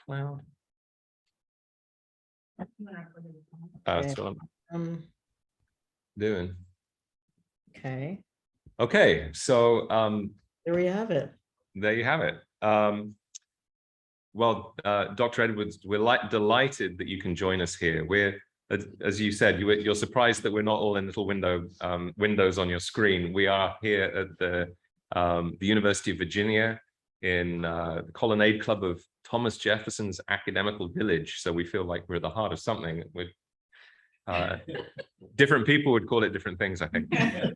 Wow. That's what I'm doing. Okay. Okay, so there we have it. There you have it. Well, Dr. Edwards, we're delighted that you can join us here. We're, as you said, you're surprised that we're not all in little windows on your screen. We are here at the University of Virginia in the Colonnade Club of Thomas Jefferson's Academical Village. So we feel like we're at the heart of something. Different people would call it different things, I think. Yeah.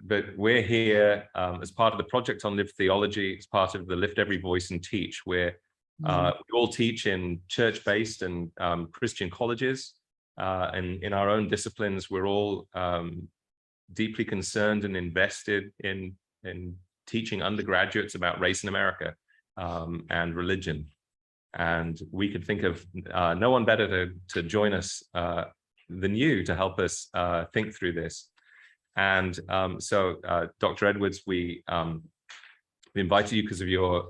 But we're here as part of the Project on Lived Theology. It's part of the Lift Every Voice and Teach, where we all teach in church-based and Christian colleges. And in our own disciplines, we're all deeply concerned and invested in teaching undergraduates about race in America and religion. And we could think of no one better to join us than you to help us think through this. And so, Dr. Edwards, we invited you because of your,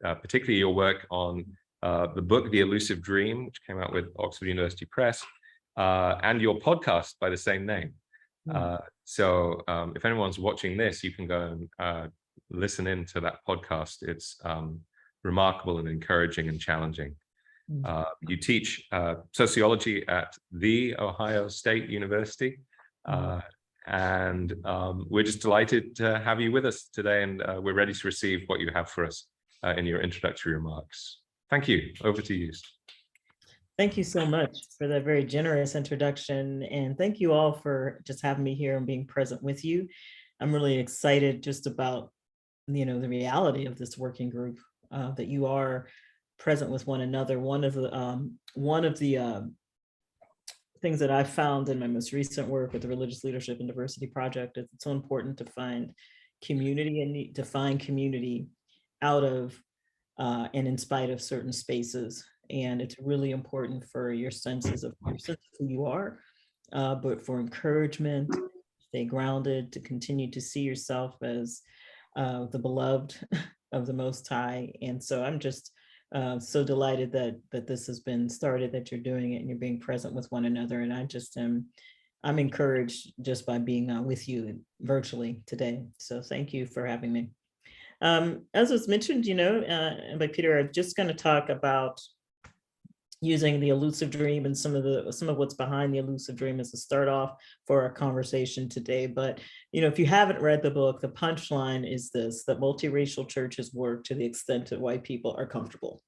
particularly your work on the book, The Elusive Dream, which came out with Oxford University Press, and your podcast by the same name. So if anyone's watching this, you can go and listen in to that podcast. It's remarkable and encouraging and challenging. You teach sociology at The Ohio State University. And we're just delighted to have you with us today, and we're ready to receive what you have for us in your introductory remarks. Thank you. Over to you. Thank you so much for that very generous introduction, and thank you all for just having me here and being present with you. I'm really excited just about, the reality of this working group, that you are present with one another. One of the things that I've found in my most recent work with the Religious Leadership and Diversity Project is it's so important to find community and to find community out of and in spite of certain spaces. And it's really important for your senses of who you are, but for encouragement, stay grounded, to continue to see yourself as the beloved of the Most High. And so I'm just so delighted that this has been started, that you're doing it and you're being present with one another. And I just I'm encouraged just by being with you virtually today. So thank you for having me. As was mentioned, by Peter, I'm just going to talk about using the elusive dream and some of what's behind the elusive dream as a start off for our conversation today. But if you haven't read the book, the punchline is this: that multiracial churches work to the extent that white people are comfortable.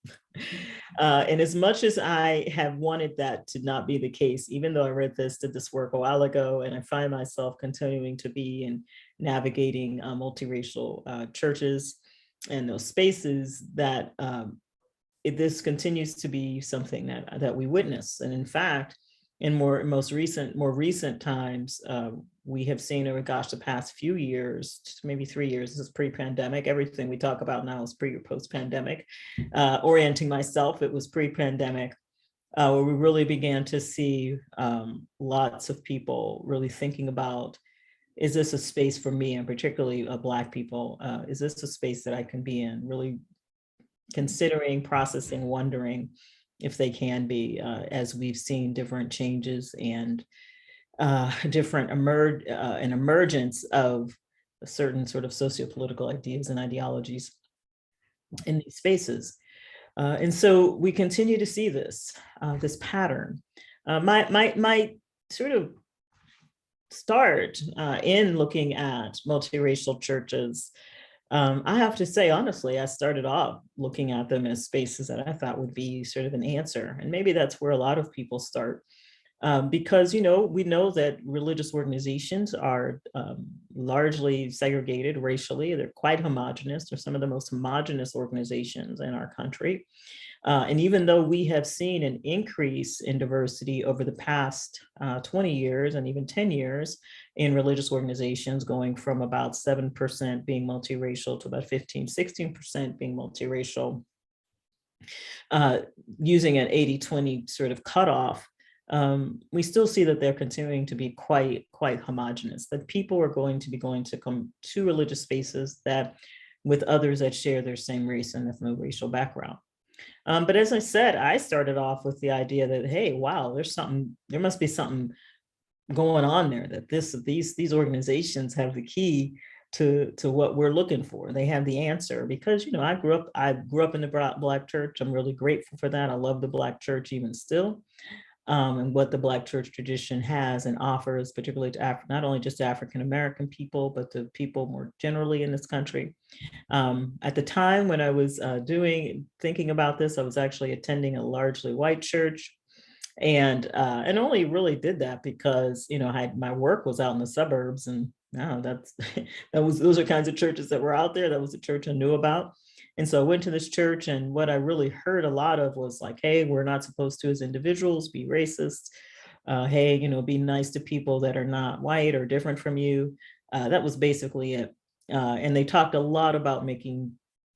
And as much as I have wanted that to not be the case, even though I did this work a while ago, and I find myself continuing to be in navigating multiracial churches and those spaces, that this continues to be something that we witness. And in fact, in more recent times, we have seen over, the past few years, maybe 3 years, this is pre-pandemic. Everything we talk about now is pre or post-pandemic. Orienting myself, it was pre-pandemic, where we really began to see lots of people really thinking about, is this a space for me, and particularly Black people? Is this a space that I can be in? Really considering, processing, wondering if they can be, as we've seen different changes and different emergence of certain sort of sociopolitical ideas and ideologies in these spaces. And so we continue to see this pattern. My sort of start in looking at multiracial churches, I have to say, honestly, I started off looking at them as spaces that I thought would be sort of an answer. And maybe that's where a lot of people start, because, we know that religious organizations are largely segregated racially. They're quite homogenous. They're some of the most homogenous organizations in our country. And even though we have seen an increase in diversity over the past 20 years and even 10 years in religious organizations, going from about 7% being multiracial to about 15-16% being multiracial, using an 80-20 sort of cutoff, we still see that they're continuing to be quite homogenous, that people are going to come to religious spaces that with others that share their same race and ethno-racial background. But as I said, I started off with the idea that, hey, wow, there must be something going on there, that these organizations have the key to what we're looking for. They have the answer, because, I grew up in the Black church. I'm really grateful for that. I love the Black church even still. And what the Black church tradition has and offers, particularly to not only just African American people, but to people more generally in this country. At the time when I was thinking about this, I was actually attending a largely white church, and only really did that because my work was out in the suburbs, and that's those are kinds of churches that were out there. That was the church I knew about. And so I went to this church, and what I really heard a lot of was like, hey, we're not supposed to, as individuals, be racist. Hey, be nice to people that are not white or different from you. That was basically it. And they talked a lot about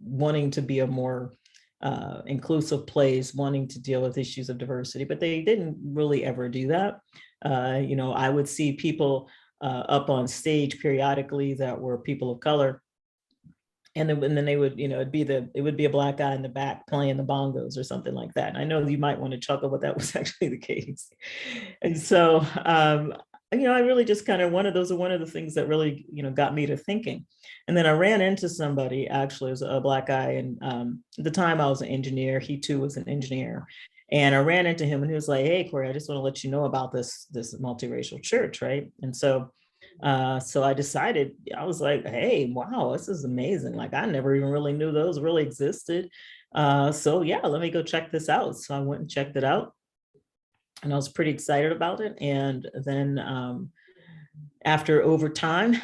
wanting to be a more inclusive place, wanting to deal with issues of diversity, but they didn't really ever do that. I would see people up on stage periodically that were people of color. And then they would, it would be a Black guy in the back playing the bongos or something like that. And I know you might want to chuckle, but that was actually the case. And so, I really just kind of one of the things that really, got me to thinking. And then I ran into somebody, actually, it was a Black guy. And at the time I was an engineer. He too was an engineer. And I ran into him, and he was like, hey, Korie, I just want to let you know about this multiracial church, right? And so I decided, I was like, hey, wow, this is amazing. Like, I never even really knew those really existed. So yeah, let me go check this out. So I went and checked it out, and I was pretty excited about it. And then after over time,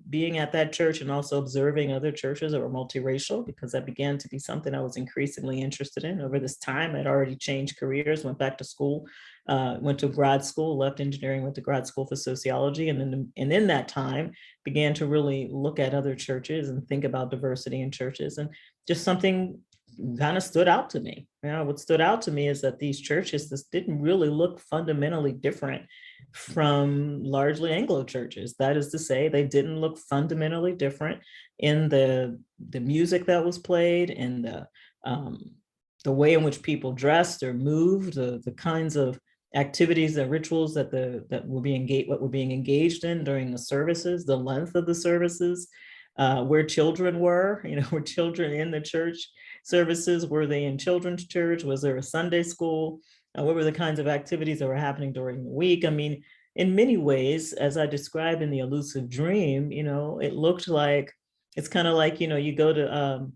being at that church and also observing other churches that were multiracial, because that began to be something I was increasingly interested in. Over this time, I'd already changed careers, went back to school, went to grad school, left engineering, went to grad school for sociology. And in that time, began to really look at other churches and think about diversity in churches. And just something kind of stood out to me. What stood out to me is that these churches just didn't really look fundamentally different from largely Anglo churches. That is to say, they didn't look fundamentally different in the music that was played, and the way in which people dressed or moved, the kinds of activities and rituals that were being engaged in during the services, the length of the services, where children were, were children in the church services? Were they in children's church? Was there a Sunday school? What were the kinds of activities that were happening during the week? I mean, in many ways, as I described in The Elusive Dream, it looked like, it's kind of like, you go to,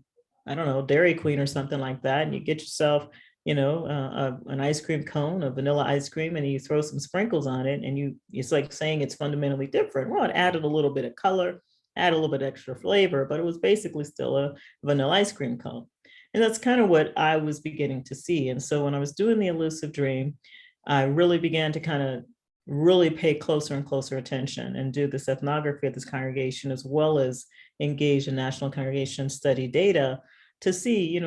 I don't know, Dairy Queen or something like that, and you get yourself, an ice cream cone, a vanilla ice cream, and you throw some sprinkles on it, and it's like saying it's fundamentally different. Well, it added a little bit of color, add a little bit extra flavor, but it was basically still a vanilla ice cream cone. And that's kind of what I was beginning to see. And so when I was doing The Elusive Dream, I really began to kind of really pay closer and closer attention and do this ethnography of this congregation, as well as engage in national congregation study data to see,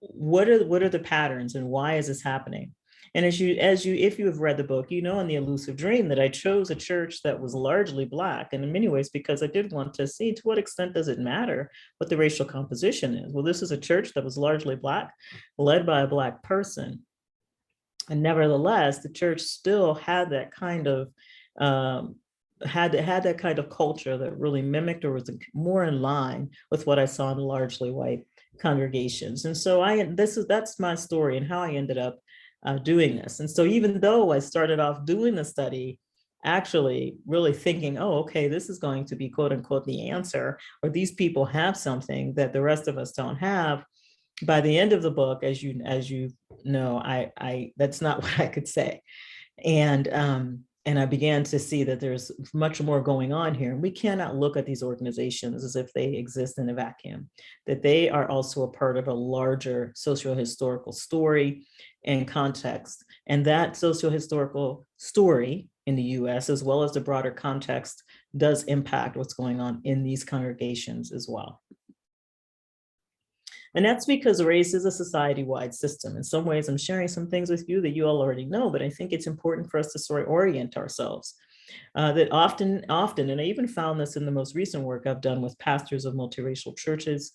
what are the patterns and why is this happening? And if you have read the book, in The Elusive Dream that I chose a church that was largely Black, and in many ways because I did want to see to what extent does it matter what the racial composition is. Well, this is a church that was largely Black, led by a Black person. And nevertheless, the church still had that kind of had that kind of culture that really mimicked or was more in line with what I saw in largely white congregations. And so that's my story and how I ended up doing this. And so even though I started off doing the study, actually really thinking, oh, okay, this is going to be quote unquote the answer, or these people have something that the rest of us don't have. By the end of the book, as you know, I that's not what I could say. And I began to see that there's much more going on here. And we cannot look at these organizations as if they exist in a vacuum, that they are also a part of a larger socio-historical story and context. And that socio-historical story in the US, as well as the broader context, does impact what's going on in these congregations as well. And that's because race is a society-wide system. In some ways, I'm sharing some things with you that you all already know, but I think it's important for us to sort of orient ourselves. that often, and I even found this in the most recent work I've done with pastors of multiracial churches,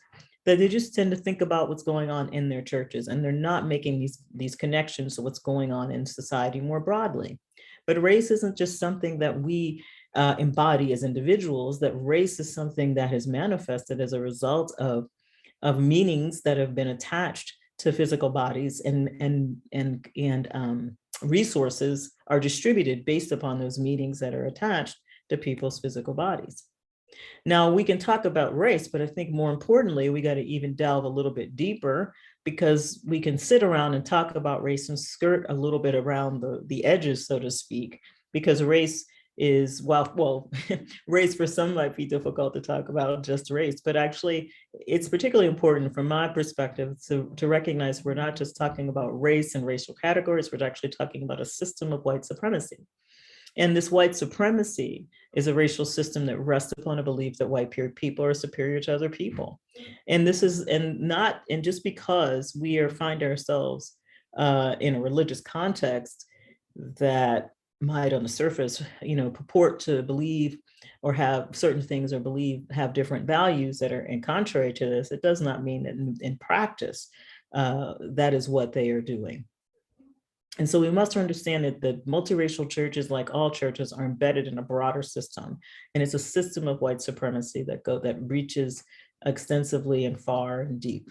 that they just tend to think about what's going on in their churches, and they're not making these connections to what's going on in society more broadly. But race isn't just something that we embody as individuals, that race is something that has manifested as a result of meanings that have been attached to physical bodies, and resources are distributed based upon those meanings that are attached to people's physical bodies. Now, we can talk about race, but I think more importantly, we got to even delve a little bit deeper, because we can sit around and talk about race and skirt a little bit around the edges, so to speak, because race is, well, race for some might be difficult to talk about just race, but actually it's particularly important from my perspective to recognize we're not just talking about race and racial categories, we're actually talking about a system of white supremacy. And this white supremacy is a racial system that rests upon a belief that white people are superior to other people. And this is, and just because we find ourselves in a religious context that might on the surface, purport to believe or have certain things or have different values that are in contrary to this, it does not mean that in practice, that is what they are doing. And so we must understand that the multiracial churches, like all churches, are embedded in a broader system. And it's a system of white supremacy that reaches extensively and far and deep.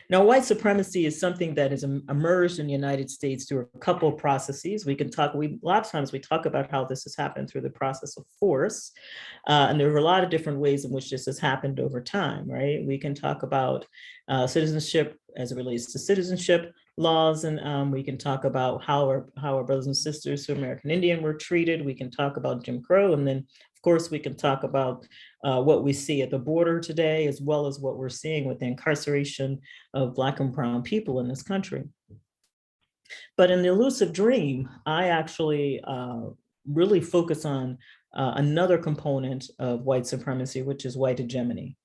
Now, white supremacy is something that has emerged in the United States through a couple of processes. A lot of times we talk about how this has happened through the process of force. And there are a lot of different ways in which this has happened over time, right? We can talk about citizenship as it relates to citizenship laws, and we can talk about how our brothers and sisters who are American Indian were treated. We can talk about Jim Crow, and then of course we can talk about what we see at the border today, as well as what we're seeing with the incarceration of Black and brown people in this country. But in the elusive dream, I actually really focus on another component of white supremacy, which is white hegemony.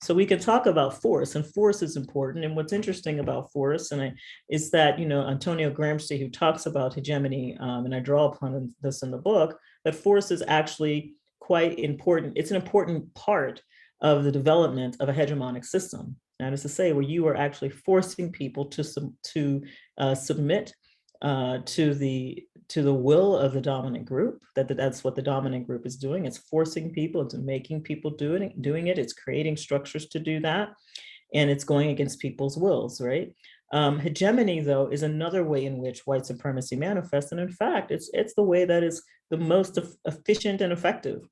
So we can talk about force, and force is important. And what's interesting about force is that, Antonio Gramsci, who talks about hegemony, and I draw upon this in the book, that force is actually quite important. It's an important part of the development of a hegemonic system. That is to say, where you are actually forcing people to submit to the will of the dominant group. That's what the dominant group is doing. It's forcing people, it's making people doing it. It's creating structures to do that, and it's going against people's wills, right? Hegemony, though, is another way in which white supremacy manifests, and in fact, it's the way that is the most efficient and effective.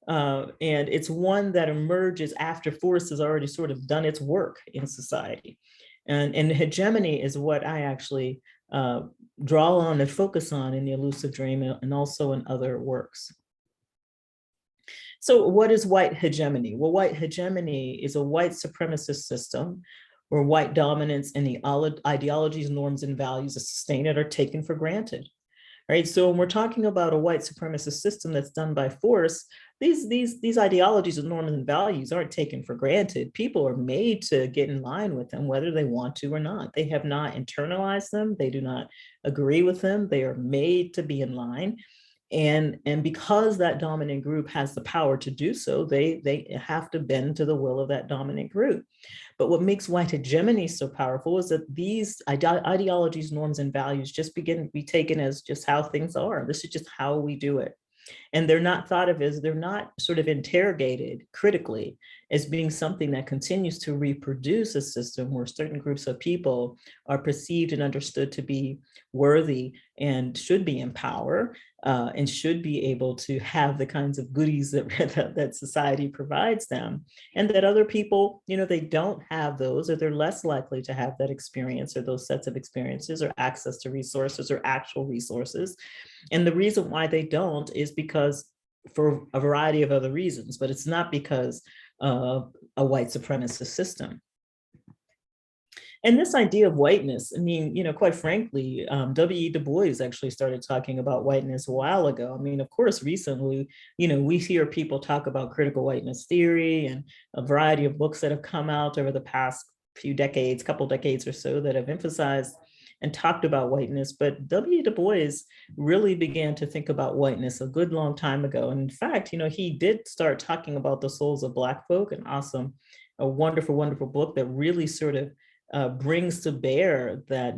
And it's one that emerges after force has already sort of done its work in society. And hegemony is what I actually draw on and focus on in the elusive dream, and also in other works. So what is white hegemony? Well, white hegemony is a white supremacist system where white dominance and the ideologies, norms, and values that sustain it are taken for granted. Right. So when we're talking about a white supremacist system that's done by force, these ideologies and norms and values aren't taken for granted. People are made to get in line with them, whether they want to or not. They have not internalized them. They do not agree with them. They are made to be in line. And because that dominant group has the power to do so, they have to bend to the will of that dominant group. But what makes white hegemony so powerful is that these ideologies, norms, and values just begin to be taken as just how things are. This is just how we do it. And they're not thought of as, they're not sort of interrogated critically as being something that continues to reproduce a system where certain groups of people are perceived and understood to be worthy and should be in power, and should be able to have the kinds of goodies that society provides them, and that other people, they don't have those, or they're less likely to have that experience or those sets of experiences or access to resources or actual resources. And the reason why they don't is because for a variety of other reasons, but it's not because of a white supremacist system. And this idea of whiteness, I mean, quite frankly, W.E. Du Bois actually started talking about whiteness a while ago. I mean, of course, recently, we hear people talk about critical whiteness theory and a variety of books that have come out over the past couple decades or so that have emphasized and talked about whiteness, but W. Du Bois really began to think about whiteness a good long time ago. And in fact, he did start talking about the souls of Black folk, an awesome, a wonderful, wonderful book that really sort of brings to bear that,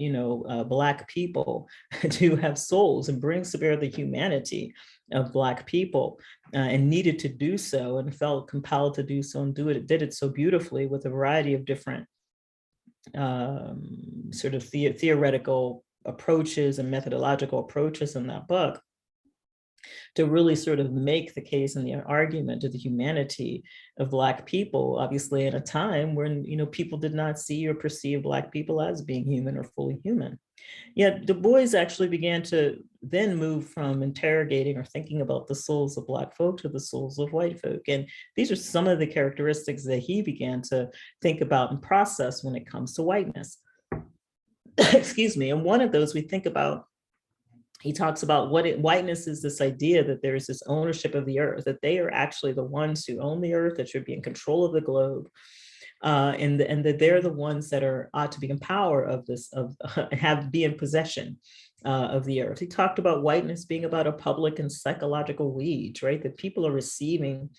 Black people do have souls, and brings to bear the humanity of Black people, and needed to do so, and felt compelled to do so, and did it so beautifully with a variety of different sort of theoretical approaches and methodological approaches in that book, to really sort of make the case and the argument to the humanity of Black people, obviously at a time when, people did not see or perceive Black people as being human or fully human. Yet Du Bois actually began to then move from interrogating or thinking about the souls of Black folk to the souls of white folk. And these are some of the characteristics that he began to think about and process when it comes to whiteness. Excuse me. And one of those we think about, he talks about whiteness is this idea that there's this ownership of the earth, that they are actually the ones who own the earth, that should be in control of the globe. And that they're the ones that ought to be in power of this, be in possession of the earth. He talked about whiteness being about a public and psychological wage, right? That people are receiving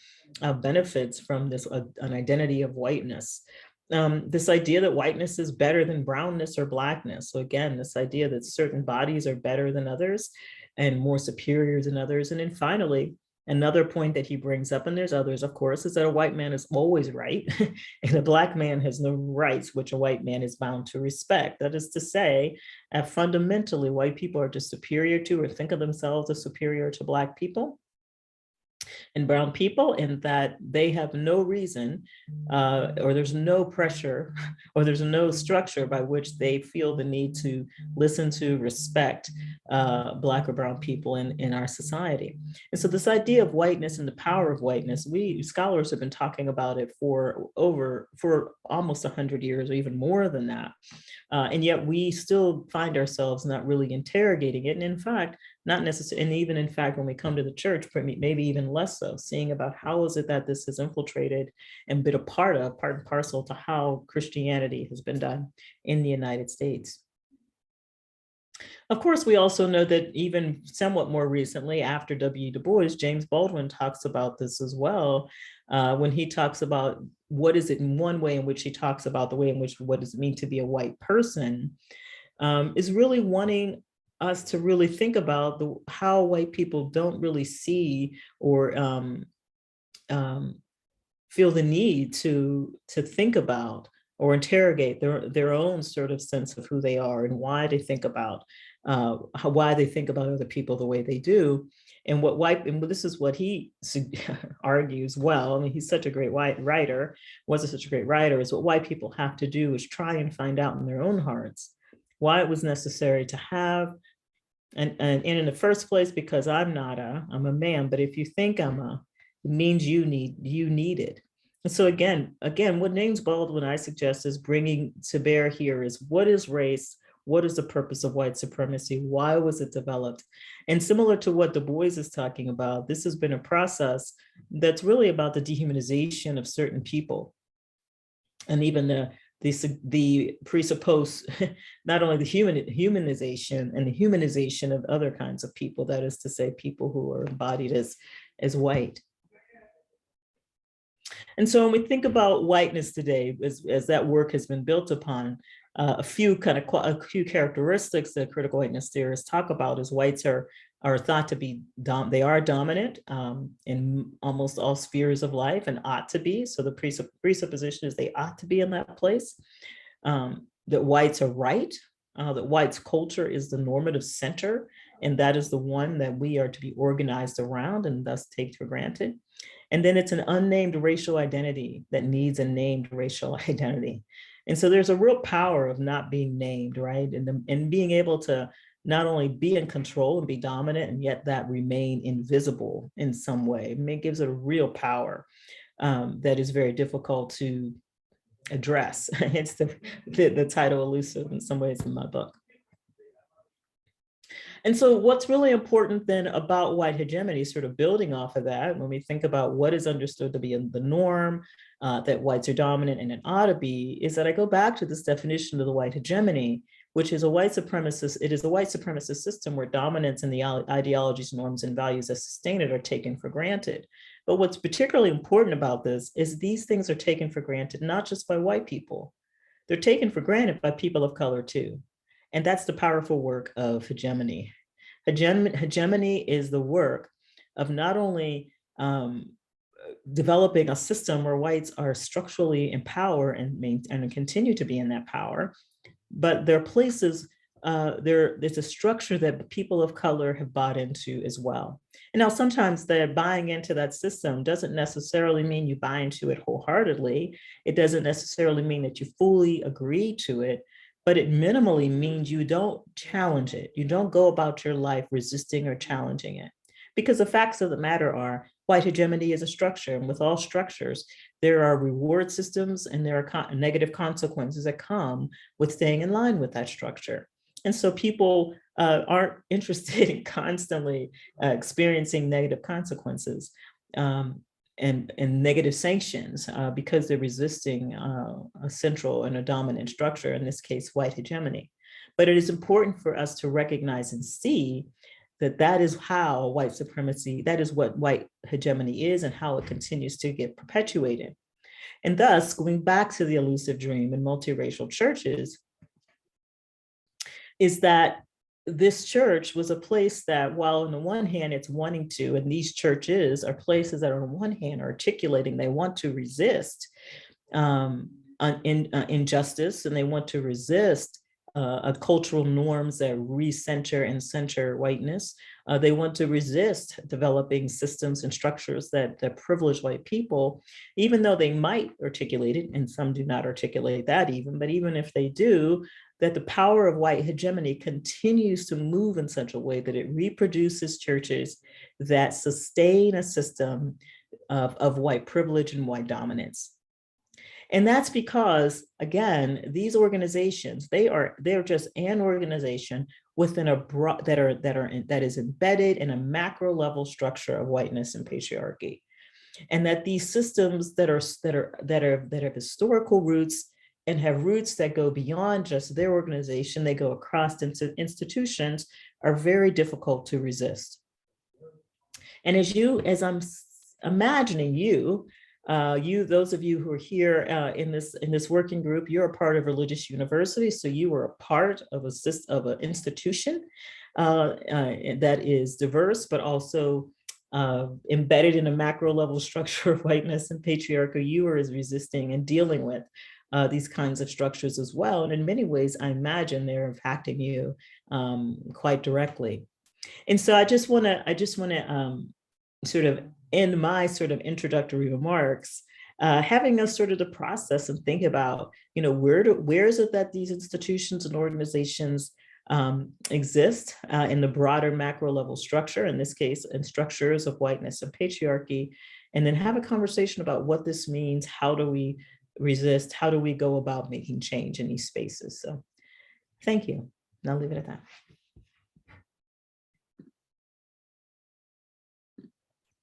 benefits from this, an identity of whiteness. This idea that whiteness is better than brownness or Blackness. So again, this idea that certain bodies are better than others and more superior than others. And then finally, another point that he brings up, and there's others, of course, is that a white man is always right, and a Black man has no rights, which a white man is bound to respect. That is to say, fundamentally, white people are just superior to, or think of themselves as superior to, Black people and brown people, and that they have no reason, or there's no pressure, or there's no structure by which they feel the need to listen to, respect Black or brown people in our society. And so this idea of whiteness and the power of whiteness, we scholars have been talking about it for almost 100 years, or even more than that. And yet we still find ourselves not really interrogating it. And in fact, not necessarily, and even in fact, when we come to the church, maybe even less so, seeing about how is it that this has infiltrated and been part and parcel to how Christianity has been done in the United States. Of course, we also know that even somewhat more recently, after W. Du Bois, James Baldwin talks about this as well, when he talks about what is it in one way in which he talks about the way in which, what does it mean to be a white person, is really wanting us to really think about how white people don't really see or feel the need to think about or interrogate their own sort of sense of who they are and why they think about other people the way they do. And this is what he argues well. I mean, he's such a great writer, wasn't such a great writer, is what white people have to do is try and find out in their own hearts why it was necessary to have, and in the first place, because I'm a man, but if you think it means you need it. And so again, what James Baldwin, I suggest, is bringing to bear here is, what is race? What is the purpose of white supremacy? Why was it developed? And similar to what Du Bois is talking about, this has been a process that's really about the dehumanization of certain people. And even the presupposed, not only the humanization and the humanization of other kinds of people, that is to say, people who are embodied as white. And so when we think about whiteness today, as that work has been built upon, a few characteristics that critical whiteness theorists talk about is whites are thought to be dominant in almost all spheres of life, and ought to be. So the presupposition is they ought to be in that place. That whites are right. That whites' culture is the normative center, and that is the one that we are to be organized around and thus take for granted. And then it's an unnamed racial identity that needs a named racial identity. And so there's a real power of not being named, right? And being able to not only be in control and be dominant, and yet that remain invisible in some way. It gives it a real power that is very difficult to address. Hence the title elusive in some ways in my book. And so what's really important then about white hegemony, sort of building off of that, when we think about what is understood to be the norm, that whites are dominant and it ought to be, is that I go back to this definition of the white hegemony, which is a white supremacist, it is a white supremacist system where dominance and the ideologies, norms, and values that sustain it are taken for granted. But what's particularly important about this is these things are taken for granted, not just by white people. They're taken for granted by people of color too. And that's the powerful work of hegemony. Hegemony is the work of not only developing a system where whites are structurally in power and continue to be in that power, but there are places, there's a structure that people of color have bought into as well. And now sometimes that buying into that system doesn't necessarily mean you buy into it wholeheartedly. It doesn't necessarily mean that you fully agree to it, but it minimally means you don't challenge it. You don't go about your life resisting or challenging it. Because the facts of the matter are white hegemony is a structure, and with all structures, there are reward systems and there are negative consequences that come with staying in line with that structure. And so people aren't interested in constantly experiencing negative consequences and negative sanctions because they're resisting a central and a dominant structure, in this case, white hegemony. But it is important for us to recognize and see that that is how white supremacy, that is what white hegemony is and how it continues to get perpetuated. And thus, going back to the elusive dream in multiracial churches, is that this church was a place that, while on the one hand it's wanting to, and these churches are places that on the one hand are articulating they want to resist injustice, and they want to resist cultural norms that recenter and center whiteness. They want to resist developing systems and structures that privilege white people, even though they might articulate it, and some do not articulate that even, but even if they do, that the power of white hegemony continues to move in such a way that it reproduces churches that sustain a system of white privilege and white dominance. And that's because, again, these organizations, they're just an organization within a that is embedded in a macro level structure of whiteness and patriarchy. And that these systems that have historical roots and have roots that go beyond just their organization, they go across into institutions, are very difficult to resist. And as I'm imagining those of you who are here in this working group, you're a part of religious university, so you are a part of an institution that is diverse, but also embedded in a macro level structure of whiteness and patriarchy. You are resisting and dealing with these kinds of structures as well. And in many ways, I imagine they're impacting you quite directly. And so I just want to sort of end my sort of introductory remarks, having us sort of to process and think about, where is it that these institutions and organizations exist in the broader macro level structure, in this case, in structures of whiteness and patriarchy, and then have a conversation about what this means. How do we resist? How do we go about making change in these spaces? So thank you. And I'll leave it at that.